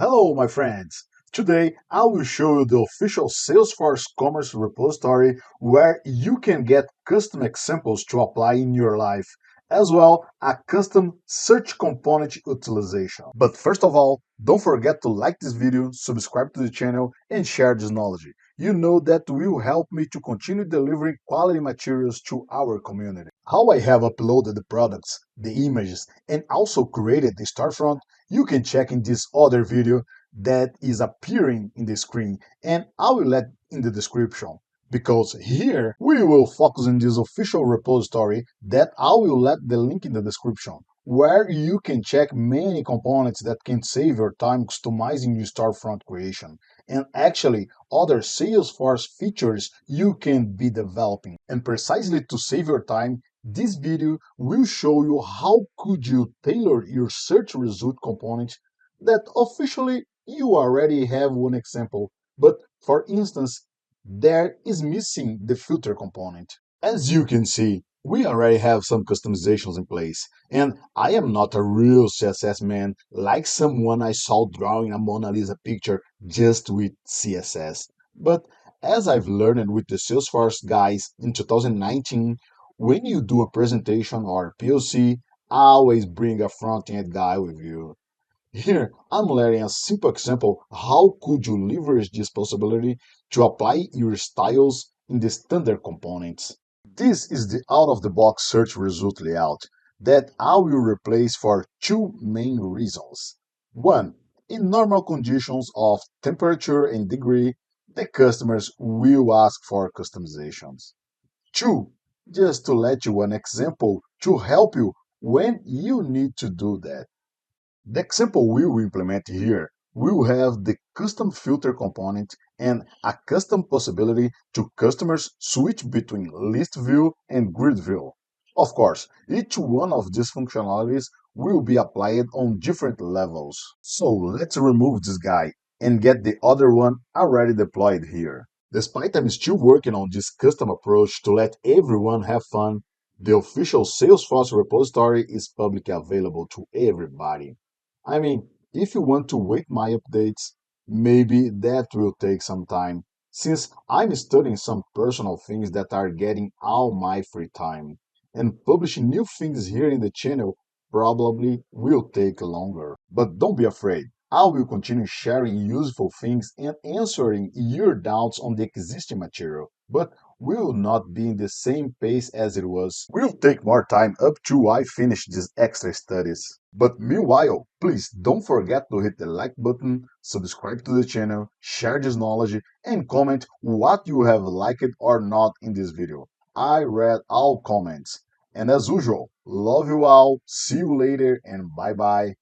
Hello, my friends! Today I will show you the official Salesforce Commerce repository where you can get custom examples to apply in your life, as well a custom search component utilization. But first of all, don't forget to like this video, subscribe to the channel, and share this knowledge. You know that will help me to continue delivering quality materials to our community. How I have uploaded the products, the images, and also created the storefront you can check in this other video that is appearing in the screen, and I will let in the description, because here we will focus on this official repository that I will let the link in the description, where you can check many components that can save your time customizing your storefront creation, and actually other Salesforce features you can be developing. And precisely to save your time, this video will show you how could you tailor your search result component that officially you already have one example, but for instance, there is missing the filter component. As you can see, we already have some customizations in place, and I am not a real CSS man like someone I saw drawing a Mona Lisa picture just with CSS. But as I've learned with the Salesforce guys in 2019, when you do a presentation or POC, always bring a front-end guy with you. Here, I'm letting a simple example how could you leverage this possibility to apply your styles in the standard components. This is the out-of-the-box search result layout that I will replace for two main reasons. One, in normal conditions of temperature and degree, the customers will ask for customizations. Two, just to let you an example to help you when you need to do that. The example we will implement here will have the custom filter component and a custom possibility to customers switch between list view and grid view. Of course, each one of these functionalities will be applied on different levels. So let's remove this guy and get the other one already deployed here. Despite I'm still working on this custom approach to let everyone have fun, the official Salesforce repository is publicly available to everybody. I mean, if you want to wait my updates, maybe that will take some time, since I'm studying some personal things that are getting all my free time. And publishing new things here in the channel probably will take longer. But don't be afraid. I will continue sharing useful things and answering your doubts on the existing material, but will not be in the same pace as it was. Will take more time up to I finish these extra studies. But meanwhile, please don't forget to hit the like button, subscribe to the channel, share this knowledge, and comment what you have liked or not in this video. I read all comments. And as usual, love you all, see you later, and bye bye.